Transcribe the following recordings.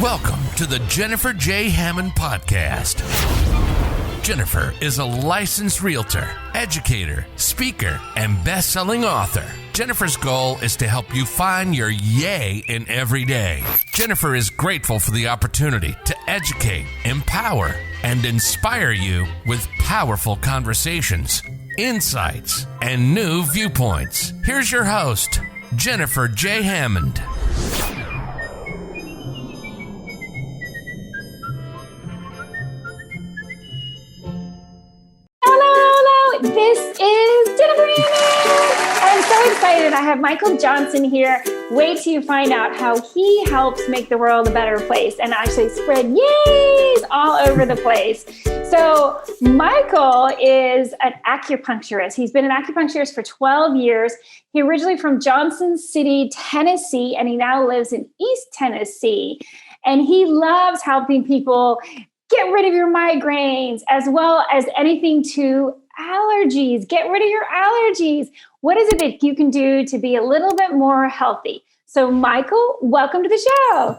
Welcome to the Jennifer J. Hammond Podcast. Jennifer is a licensed realtor, educator, speaker, and best-selling author. Jennifer's goal is to help you find your yay in every day. Jennifer is grateful for the opportunity to educate, empower, and inspire you with powerful conversations, insights, and new viewpoints. Here's your host, Jennifer J. Hammond. This is Jennifer Hammond. I'm so excited. I have Michael Johnson here. Wait till you find out how he helps make the world a better place and actually spread yays all over the place. So Michael is an acupuncturist. He's been an acupuncturist for 12 years. He originally from Johnson City, Tennessee, and he now lives in East Tennessee. And he loves helping people get rid of your migraines as well as anything to allergies. Get rid of your allergies. What is it that you can do to be a little bit more healthy? So, Michael, welcome to the show.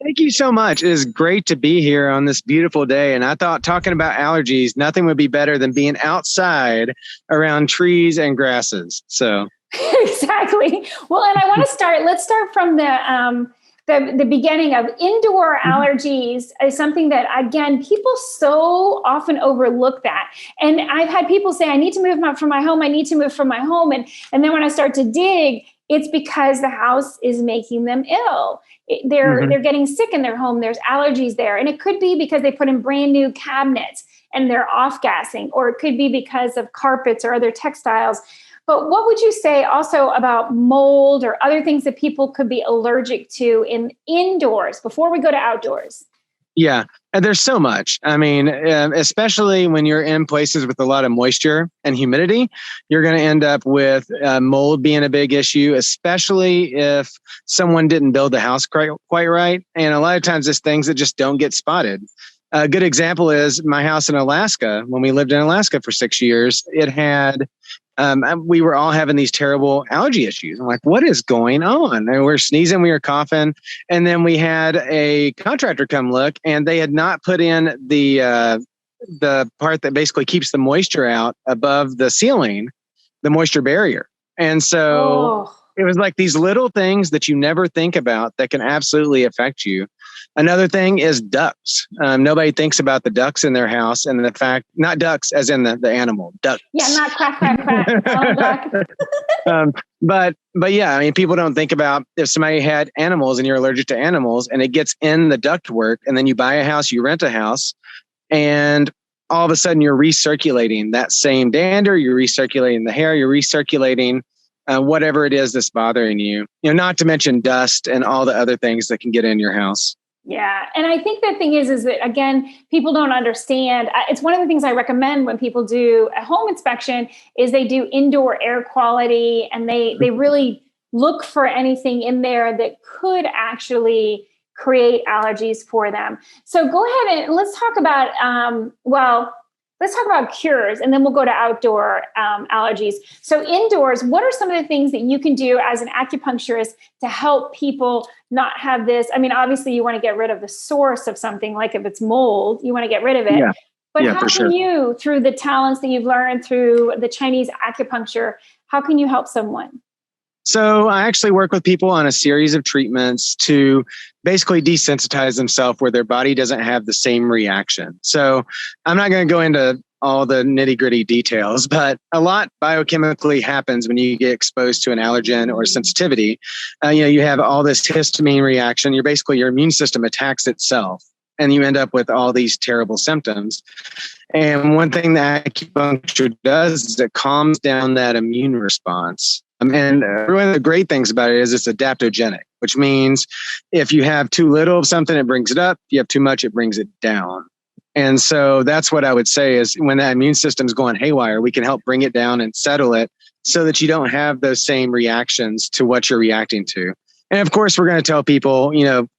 Thank you so much. It is great to be here on this beautiful day. And I thought talking about allergies, nothing would be better than being outside around trees and grasses. So exactly. Well, and I want to let's start from the beginning of indoor allergies is something that, again, people so often overlook that. And I've had people say, I need to move from my home. I need to move from my home. And then when I start to dig, it's because the house is making them ill. They're getting sick in their home. There's allergies there. And it could be because they put in brand new cabinets and they're off-gassing, or it could be because of carpets or other textiles. But what would you say also about mold or other things that people could be allergic to in indoors before we go to outdoors? Yeah, and there's so much. I mean, especially when you're in places with a lot of moisture and humidity, you're going to end up with mold being a big issue, especially if someone didn't build the house quite right. And a lot of times it's things that just don't get spotted. A good example is my house in Alaska. When we lived in Alaska for 6 years, it had we were all having these terrible allergy issues. I'm like, what is going on? And we were sneezing, we were coughing. And then we had a contractor come look, and they had not put in the part that basically keeps the moisture out above the ceiling, the moisture barrier. And so it was like these little things that you never think about that can absolutely affect you. Another thing is ducks. Nobody thinks about the ducks in their house and the fact, not ducks as in the animal, ducks. Yeah, not quack, quack, quack. But yeah, I mean, people don't think about if somebody had animals and you're allergic to animals and it gets in the ductwork, and then you buy a house, you rent a house, and all of a sudden you're recirculating that same dander, you're recirculating the hair, you're recirculating whatever it is that's bothering you. Not to mention dust and all the other things that can get in your house. Yeah. And I think the thing is that, again, people don't understand. It's one of the things I recommend when people do a home inspection is they do indoor air quality, and they really look for anything in there that could actually create allergies for them. So go ahead and let's talk about, let's talk about cures, and then we'll go to outdoor allergies. So indoors, what are some of the things that you can do as an acupuncturist to help people not have this? I mean, obviously you want to get rid of the source of something, like if it's mold, you want to get rid of it. Yeah. But how can you, through the talents that you've learned through the Chinese acupuncture, how can you help someone? So I actually work with people on a series of treatments to basically desensitize themselves where their body doesn't have the same reaction. So I'm not going to go into all the nitty gritty details, but a lot biochemically happens when you get exposed to an allergen or sensitivity. You have all this histamine reaction. Your immune system attacks itself, and you end up with all these terrible symptoms. And one thing that acupuncture does is it calms down that immune response. And one of the great things about it is it's adaptogenic, which means if you have too little of something, it brings it up. If you have too much, it brings it down. And so that's what I would say is when that immune system's going haywire, we can help bring it down and settle it so that you don't have those same reactions to what you're reacting to. And of course, we're going to tell people,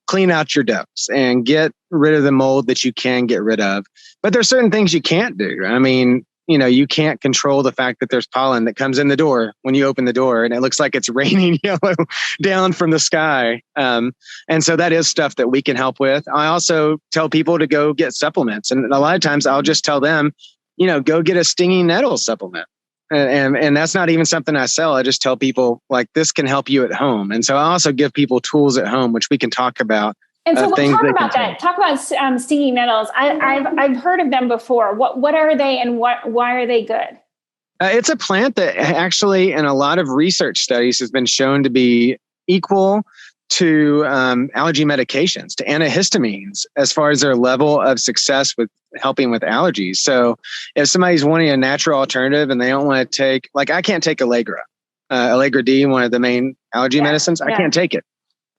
clean out your ducts and get rid of the mold that you can get rid of. But there's certain things you can't do. I mean, you can't control the fact that there's pollen that comes in the door when you open the door and it looks like it's raining yellow down from the sky. And so that is stuff that we can help with. I also tell people to go get supplements. And a lot of times I'll just tell them, go get a stinging nettle supplement. And that's not even something I sell. I just tell people like this can help you at home. And so I also give people tools at home, which we can talk about. And so we'll talk about that. Talk about stinging nettles. I've heard of them before. What are they and why are they good? It's a plant that actually, in a lot of research studies, has been shown to be equal to allergy medications, to antihistamines, as far as their level of success with helping with allergies. So if somebody's wanting a natural alternative and they don't want to take, like I can't take Allegra, Allegra D, one of the main allergy medicines. I can't take it.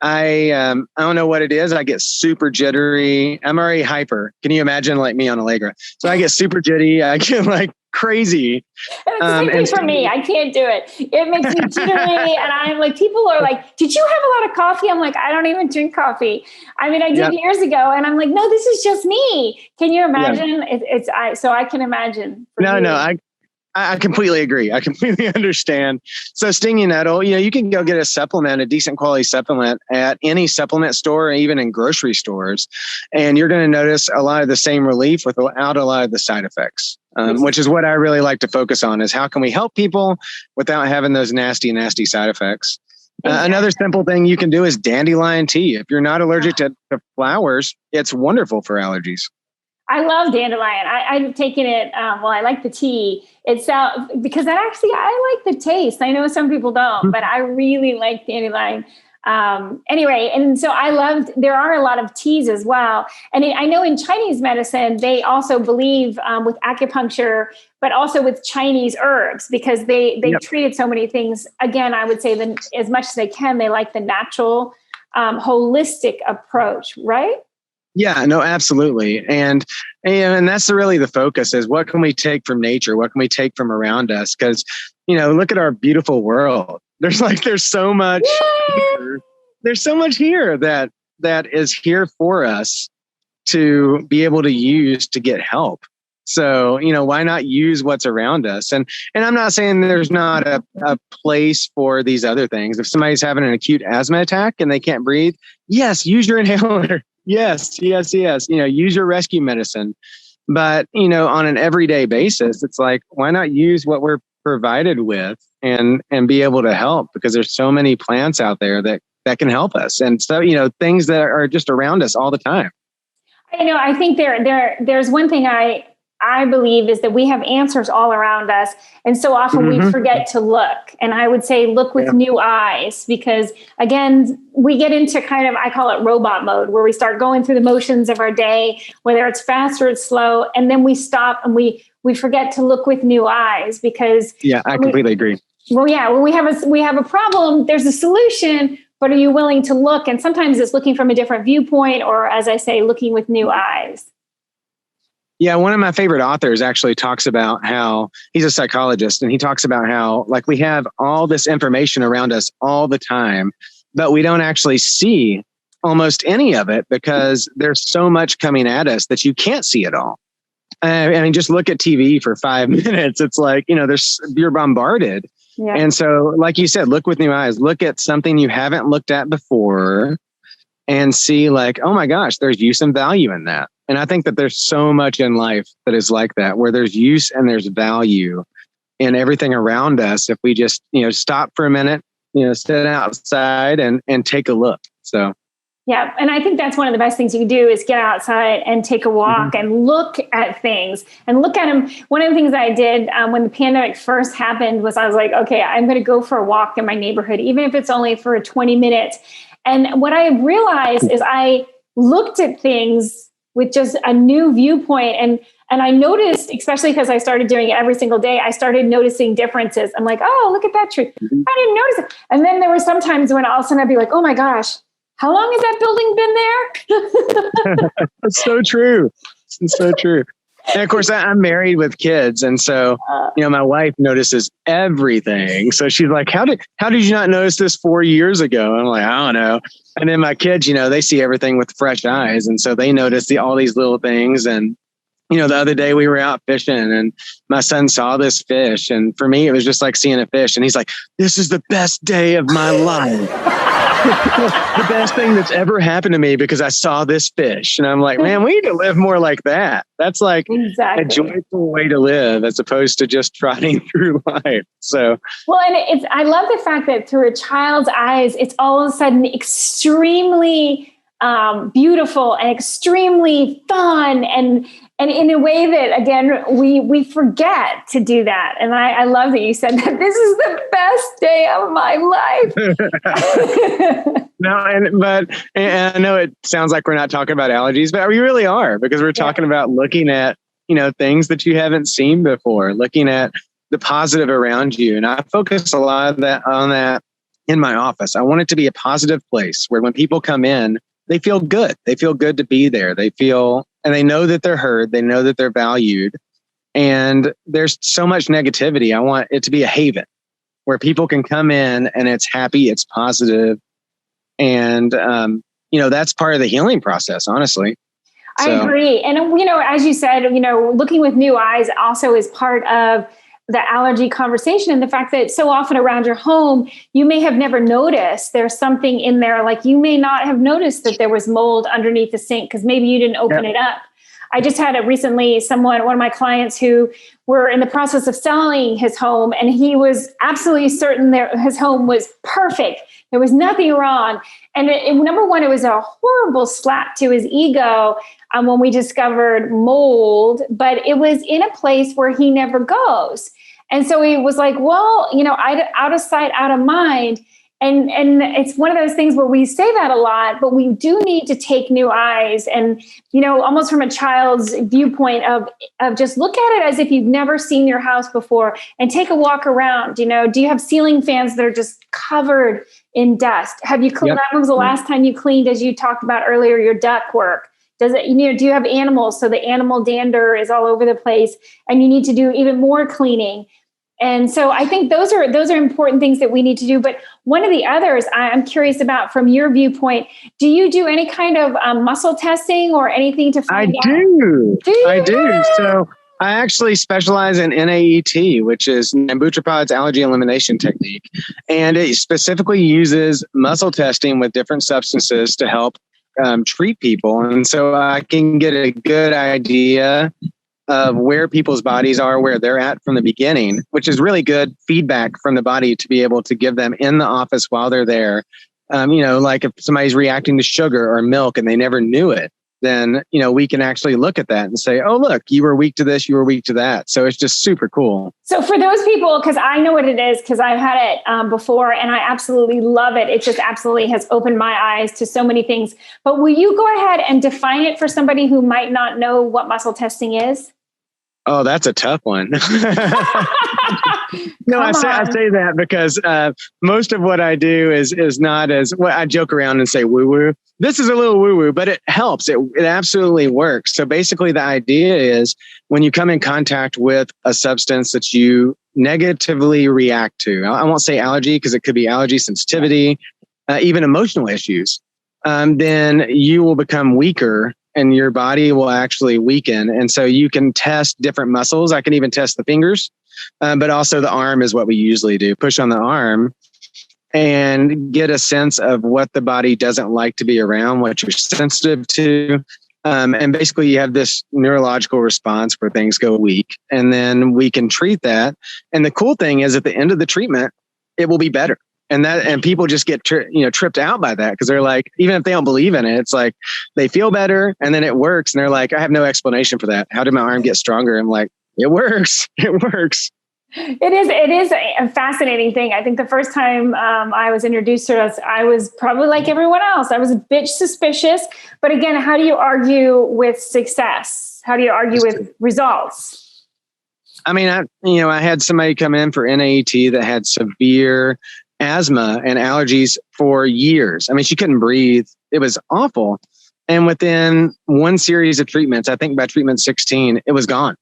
I don't know what it is. I get super jittery. I'm already hyper. Can you imagine like me on Allegra? So I get super jitty. I get like crazy. It's the same thing for me. I can't do it. It makes me jittery. And I'm like, people are like, did you have a lot of coffee? I'm like, I don't even drink coffee. I mean, I did years ago. And I'm like, no, this is just me. Can you imagine? So I can imagine. No, I completely agree. I completely understand. So stinging nettle, you can go get a decent quality supplement at any supplement store, or even in grocery stores. And you're going to notice a lot of the same relief without a lot of the side effects, which is what I really like to focus on is how can we help people without having those nasty, nasty side effects. Another simple thing you can do is dandelion tea. If you're not allergic to flowers, it's wonderful for allergies. I love dandelion. I've taken it. I like the tea. It's because I like the taste. I know some people don't, but I really like dandelion. Anyway, and so there are a lot of teas as well. And I know in Chinese medicine, they also believe with acupuncture, but also with Chinese herbs, because they treated so many things. Again, I would say that as much as they can, they like the natural, holistic approach, right? Yeah, no, absolutely. And that's really the focus is what can we take from nature? What can we take from around us? Because, look at our beautiful world. There's so much, there's so much here that is here for us to be able to use to get help. So, why not use what's around us? And I'm not saying there's not a place for these other things. If somebody's having an acute asthma attack and they can't breathe, yes, use your inhaler. Yes. Use your rescue medicine. But, on an everyday basis, it's like, why not use what we're provided with and be able to help? Because there's so many plants out there that can help us. And so, things that are just around us all the time. I think there's one thing I believe is that we have answers all around us. And so often we forget to look. And I would say, look with new eyes, because again, we get into kind of, I call it robot mode, where we start going through the motions of our day, whether it's fast or it's slow. And then we stop and we forget to look with new eyes because. Yeah, I completely agree. Well, yeah, when we have a problem, there's a solution, but are you willing to look? And sometimes it's looking from a different viewpoint, or as I say, looking with new eyes. Yeah, one of my favorite authors actually talks about how he's a psychologist, and he talks about how like we have all this information around us all the time, but we don't actually see almost any of it because there's so much coming at us that you can't see it all. I mean, just look at TV for 5 minutes. It's like, you're bombarded. Yeah. And so, like you said, look with new eyes, look at something you haven't looked at before and see like, oh my gosh, there's use and value in that. And I think that there's so much in life that is like that, where there's use and there's value in everything around us. If we just, stop for a minute, sit outside and take a look. So. Yeah. And I think that's one of the best things you can do is get outside and take a walk and look at things and look at them. One of the things I did when the pandemic first happened was I was like, okay, I'm going to go for a walk in my neighborhood, even if it's only for 20 minutes. And what I realized is I looked at things with just a new viewpoint. And I noticed, especially because I started doing it every single day, I started noticing differences. I'm like, oh, look at that tree. I didn't notice it. And then there were some times when all of a sudden I'd be like, oh my gosh, how long has that building been there? That's so true. It's so true. And of course, I'm married with kids. And so, my wife notices everything. So she's like, how did you not notice this 4 years ago? I'm like, I don't know. And then my kids, they see everything with fresh eyes. And so they notice all these little things. And The other day we were out fishing and my son saw this fish. And for me, it was just like seeing a fish. And he's like, this is the best day of my life. The best thing that's ever happened to me because I saw this fish. And I'm like, man, we need to live more like that. That's like a joyful way to live as opposed to just trotting through life. So, well, and I love the fact that through a child's eyes, it's all of a sudden extremely beautiful and extremely fun and in a way that, again, we forget to do that. And I love that you said that this is the best day of my life. No, and I know it sounds like we're not talking about allergies, but we really are, because we're talking about looking at, things that you haven't seen before, looking at the positive around you. And I focus a lot of on that in my office. I want it to be a positive place where when people come in, they feel good. They feel good to be there. And they know that they're heard. They know that they're valued. And there's so much negativity. I want it to be a haven where people can come in and it's happy, it's positive. And, that's part of the healing process, honestly. I agree. And, as you said, looking with new eyes also is part of the allergy conversation, and the fact that so often around your home, you may have never noticed there's something in there. Like you may not have noticed that there was mold underneath the sink because maybe you didn't open it up. I just had recently one of my clients who were in the process of selling his home, and he was absolutely certain that his home was perfect. There was nothing wrong. And number one, it was a horrible slap to his ego when we discovered mold, but it was in a place where he never goes. And so he was like, well, out of sight, out of mind. And it's one of those things where we say that a lot, but we do need to take new eyes and, almost from a child's viewpoint of just look at it as if you've never seen your house before and take a walk around. Do you have ceiling fans that are just covered in dust? Have you cleaned? When was the last time you cleaned, as you talked about earlier, your duct work? Do you have animals? So the animal dander is all over the place and you need to do even more cleaning. And so I think those are important things that we need to do. But one of the others I'm curious about from your viewpoint, do you do any kind of muscle testing or anything to find out? I do. So I actually specialize in NAET, which is Nambutropod's allergy elimination technique. And it specifically uses muscle testing with different substances to help treat people. And so I can get a good idea of where people's bodies are, where they're at from the beginning, which is really good feedback from the body to be able to give them in the office while they're there. Like if somebody's reacting to sugar or milk and they never knew it, then, we can actually look at that and say, oh, look, you were weak to this, you were weak to that. So it's just super cool. So for those people, because I know what it is, because I've had it before and I absolutely love it. It just absolutely has opened my eyes to so many things. But will you go ahead and define it for somebody who might not know what muscle testing is? Oh, that's a tough one. No, I say that because most of what I do is not as well. I joke around and say woo woo. This is a little woo woo, but it helps. It absolutely works. So basically, the idea is when you come in contact with a substance that you negatively react to. I won't say allergy because it could be allergy sensitivity, even emotional issues. Then you will become weaker. And your body will actually weaken. And so you can test different muscles. I can even test the fingers, but also the arm is what we usually do. Push on the arm and get a sense of what the body doesn't like to be around, what you're sensitive to. And basically you have this neurological response where things go weak. And then we can treat that. And the cool thing is at the end of the treatment, it will be better. And people just get tripped out by that because they're like, even if they don't believe in it, it's like they feel better and then it works. And they're like, I have no explanation for that. How did my arm get stronger? I'm like, it works. It works. It is a fascinating thing. I think the first time I was introduced to us, I was probably like everyone else. I was a bit suspicious. But again, how do you argue with success? How do you argue with results? I mean, I had somebody come in for NAET that had severe asthma and allergies for years. I mean, she couldn't breathe. It was awful. And within one series of treatments, I think by treatment 16, it was gone.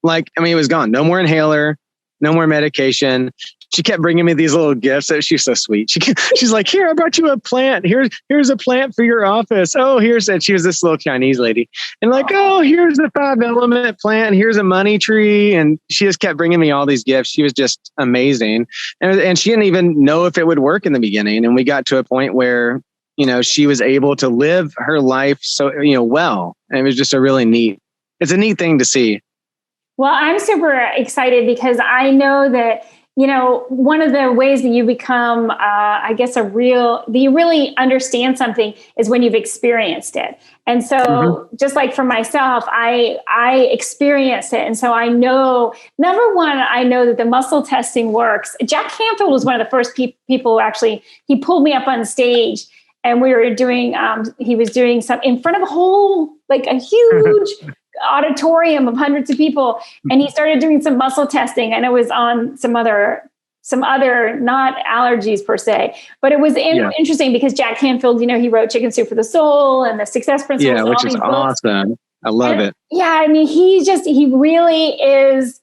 It was gone. No more inhaler, no more medication. she kept bringing me these little gifts. She's so sweet. She's like, here, I brought you a plant. Here's a plant for your office. Oh, and she was this little Chinese lady. And like, oh, here's the 5-element plant. Here's a money tree. And she just kept bringing me all these gifts. She was just amazing. And she didn't even know if it would work in the beginning. And we got to a point where, she was able to live her life so, well. And it was just it's a neat thing to see. Well, I'm super excited because I know that, one of the ways that you become, that you really understand something is when you've experienced it. And so just like for myself, I experienced it. And so I know, number one, I know that the muscle testing works. Jack Canfield was one of the first people who actually, he pulled me up on stage and we were doing, he was doing some in front of a huge auditorium of hundreds of people. And he started doing some muscle testing, and it was on some other, not allergies per se, but it was interesting because Jack Canfield, he wrote Chicken Soup for the Soul and the Success Principles. Yeah, which is awesome. I love it. Yeah. I mean, he really is,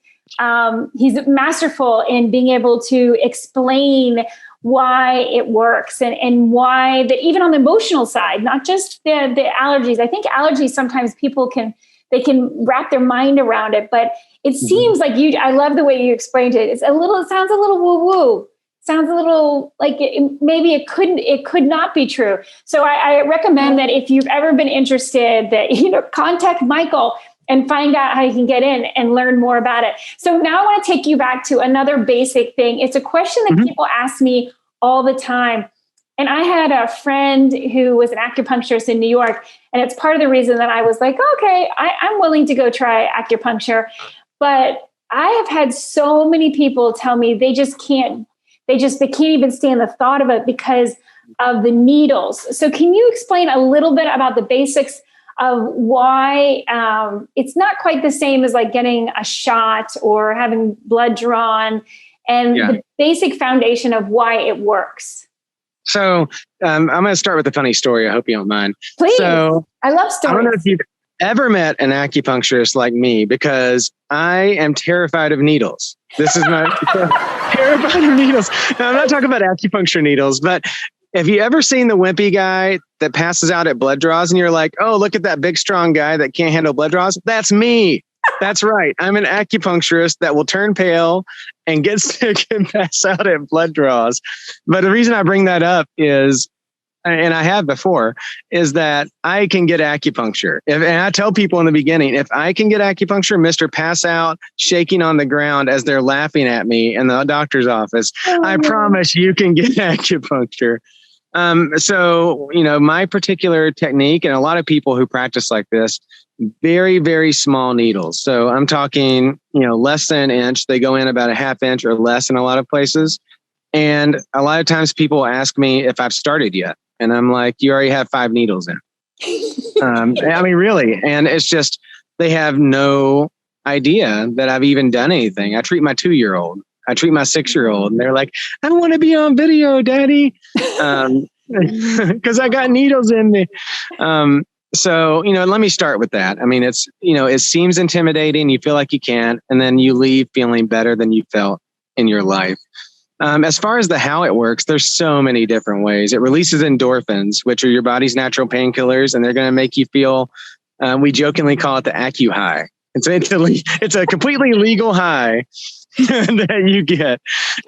he's masterful in being able to explain why it works and why that even on the emotional side, not just the allergies. I think allergies, sometimes people can wrap their mind around it, but it seems like I love the way you explained it. It sounds a little woo-woo. Sounds a little like maybe it could not be true. So I recommend that if you've ever been interested that, contact Michael and find out how you can get in and learn more about it. So now I want to take you back to another basic thing. It's a question that people ask me all the time. And I had a friend who was an acupuncturist in New York. And it's part of the reason that I was like, okay, I'm willing to go try acupuncture. But I have had so many people tell me they can't even stand the thought of it because of the needles. So can you explain a little bit about the basics of why it's not quite the same as like getting a shot or having blood drawn, and the basic foundation of why it works? So I'm going to start with a funny story. I hope you don't mind. Please. So, I love stories. I don't know if you've ever met an acupuncturist like me, because I am terrified of needles. This is my terrified of needles. Now, I'm not talking about acupuncture needles, but have you ever seen the wimpy guy that passes out at blood draws and you're like, oh, look at that big, strong guy that can't handle blood draws? That's me. That's right. I'm an acupuncturist that will turn pale and get sick and pass out at blood draws. But the reason I bring that up is, and I have before, is that I can get acupuncture. And I tell people in the beginning, if I can get acupuncture, Mr. Pass Out, shaking on the ground as they're laughing at me in the doctor's office, I promise you can get acupuncture. So, my particular technique, and a lot of people who practice like this, very, very small needles. So I'm talking, less than an inch. They go in about a half inch or less in a lot of places. And a lot of times people ask me if I've started yet. And I'm like, you already have 5 needles in. I mean, really. And it's just, they have no idea that I've even done anything. I treat my 2-year-old. I treat my 6-year-old. And they're like, I want to be on video, Daddy. Because I got needles in me. So, let me start with that. I mean, it's, it seems intimidating. You feel like you can't, and then you leave feeling better than you felt in your life. As far as how it works, there's so many different ways. It releases endorphins, which are your body's natural painkillers, and they're going to make you feel, we jokingly call it the Acu high. It's a completely legal high that you get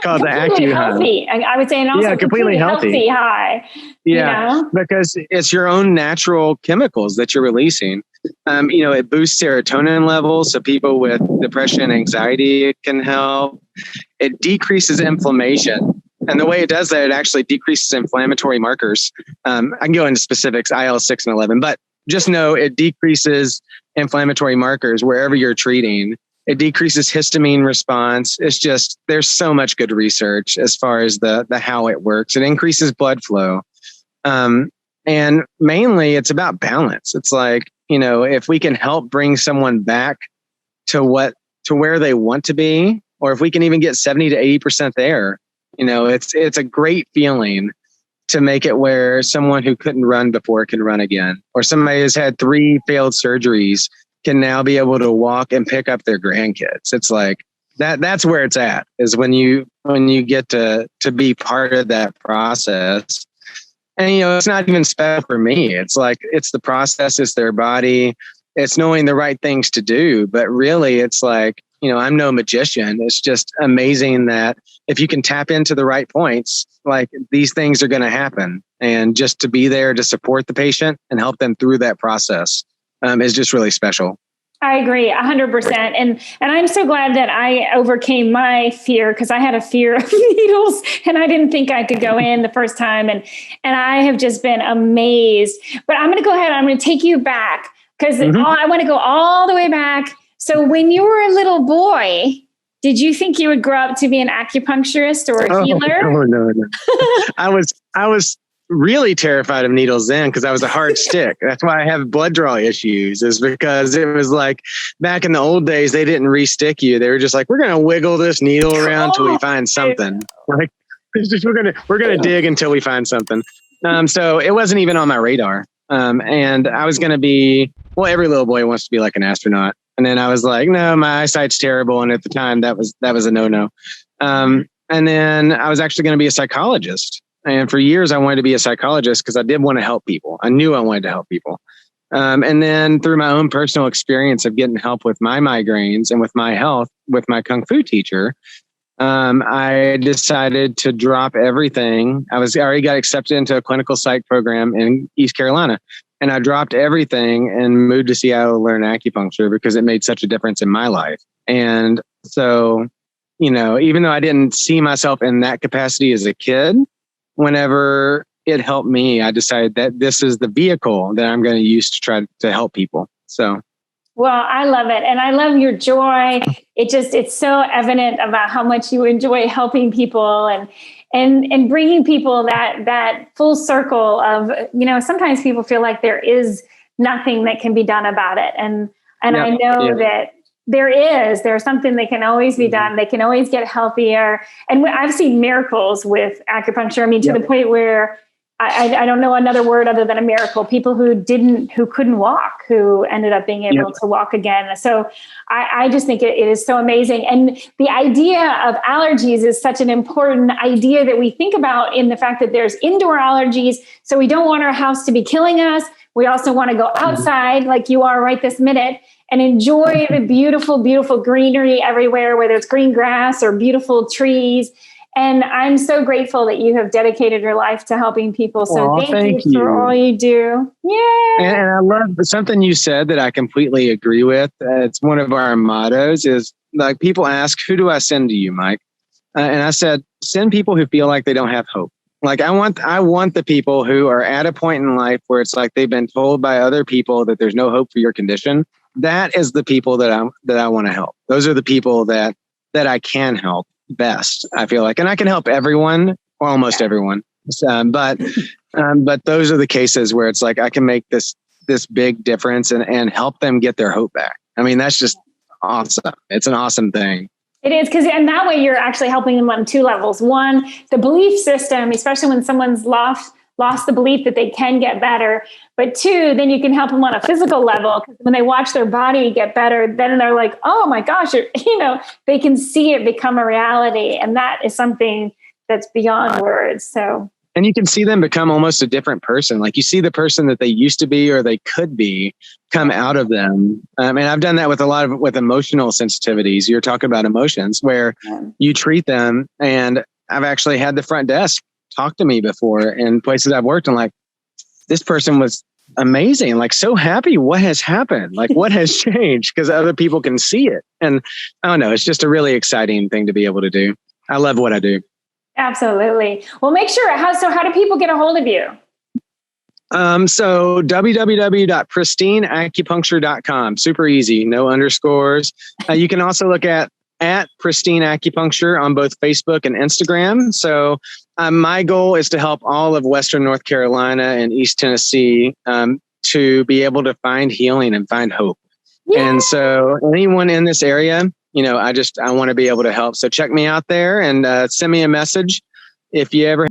called the Acu high. I would say, and also completely healthy high. Yeah, because it's your own natural chemicals that you're releasing. It boosts serotonin levels, so people with depression and anxiety, it can help. It decreases inflammation. And the way it does that, it actually decreases inflammatory markers. I can go into specifics, IL-6 and 11, but just know it decreases inflammatory markers wherever you're treating. It decreases histamine response. It's just, there's so much good research as far as the how it works. It increases blood flow. And mainly it's about balance. It's like, if we can help bring someone back to where they want to be, or if we can even get 70 to 80% there, it's a great feeling to make it where someone who couldn't run before can run again, or somebody who's had 3 failed surgeries can now be able to walk and pick up their grandkids. It's like, That's where it's at, is when you get to be part of that process. And, it's not even special for me. It's like, it's the process, it's their body, it's knowing the right things to do. But really, it's like, I'm no magician. It's just amazing that if you can tap into the right points, like, these things are going to happen. And just to be there to support the patient and help them through that process is just really special. I agree 100%. And I'm so glad that I overcame my fear, because I had a fear of needles and I didn't think I could go in the first time. And I have just been amazed. But I'm going to go ahead. I'm going to take you back, because I want to go all the way back. So when you were a little boy, did you think you would grow up to be an acupuncturist or a healer? Oh, no. I was really terrified of needles then, because I was a hard stick. That's why I have blood draw issues, is because it was like, back in the old days, they didn't re-stick you. They were just like, we're going to wiggle this needle around till we find something. Like, it's just, we're going to dig until we find something. So it wasn't even on my radar. And I was going to be, every little boy wants to be like an astronaut. And then I was like, no, my eyesight's terrible. And at the time that was a no-no. And then I was actually going to be a psychologist. And for years I wanted to be a psychologist because I did want to help people. I knew I wanted to help people. And then through my own personal experience of getting help with my migraines and with my health, with my Kung Fu teacher, I decided to drop everything. I already got accepted into a clinical psych program in East Carolina. And I dropped everything and moved to Seattle to learn acupuncture because it made such a difference in my life. And so, even though I didn't see myself in that capacity as a kid, whenever it helped me, I decided that this is the vehicle that I'm going to use to try to help people. So. Well, I love it. And I love your joy. It's so evident about how much you enjoy helping people and bringing people that full circle of, sometimes people feel like there is nothing that can be done about it. And I know that there's something that can always be done. They can always get healthier. And I've seen miracles with acupuncture. I mean, to the point where I don't know another word other than a miracle. People who couldn't walk, who ended up being able to walk again. So I just think it is so amazing. And the idea of allergies is such an important idea that we think about, in the fact that there's indoor allergies. So we don't want our house to be killing us. We also want to go outside like you are right this minute and enjoy the beautiful, beautiful greenery everywhere, whether it's green grass or beautiful trees. And I'm so grateful that you have dedicated your life to helping people. So thank you for all you do. Yeah. And I love something you said that I completely agree with. It's one of our mottos is, like, people ask, who do I send to you, Mike? And I said, send people who feel like they don't have hope. Like, I want the people who are at a point in life where it's like they've been told by other people that there's no hope for your condition. That is the people that I want to help. Those are the people that I can help best, I feel like. And I can help everyone, or almost everyone. But those are the cases where it's like I can make this big difference and help them get their hope back. I mean, that's just awesome. It's an awesome thing. It is, and that way you're actually helping them on two levels. One, the belief system, especially when someone's lost the belief that they can get better. But two, then you can help them on a physical level, because when they watch their body get better, then they're like, oh my gosh, they can see it become a reality. And that is something that's beyond words. So. And you can see them become almost a different person. Like, you see the person that they used to be or they could be come out of them. And I've done that with emotional sensitivities. You're talking about emotions where you treat them. And I've actually had the front desk talk to me before in places I've worked, and like, this person was amazing. Like, so happy. What has happened? Like, what has changed? Because other people can see it. And I don't know, it's just a really exciting thing to be able to do. I love what I do. Absolutely. Well, make sure. How do people get a hold of you? So www.pristineacupuncture.com. Super easy. No underscores. You can also look at Pristine Acupuncture on both Facebook and Instagram. So my goal is to help all of Western North Carolina and East Tennessee to be able to find healing and find hope. Yeah. And so anyone in this area, I want to be able to help. So check me out there and send me a message if you ever.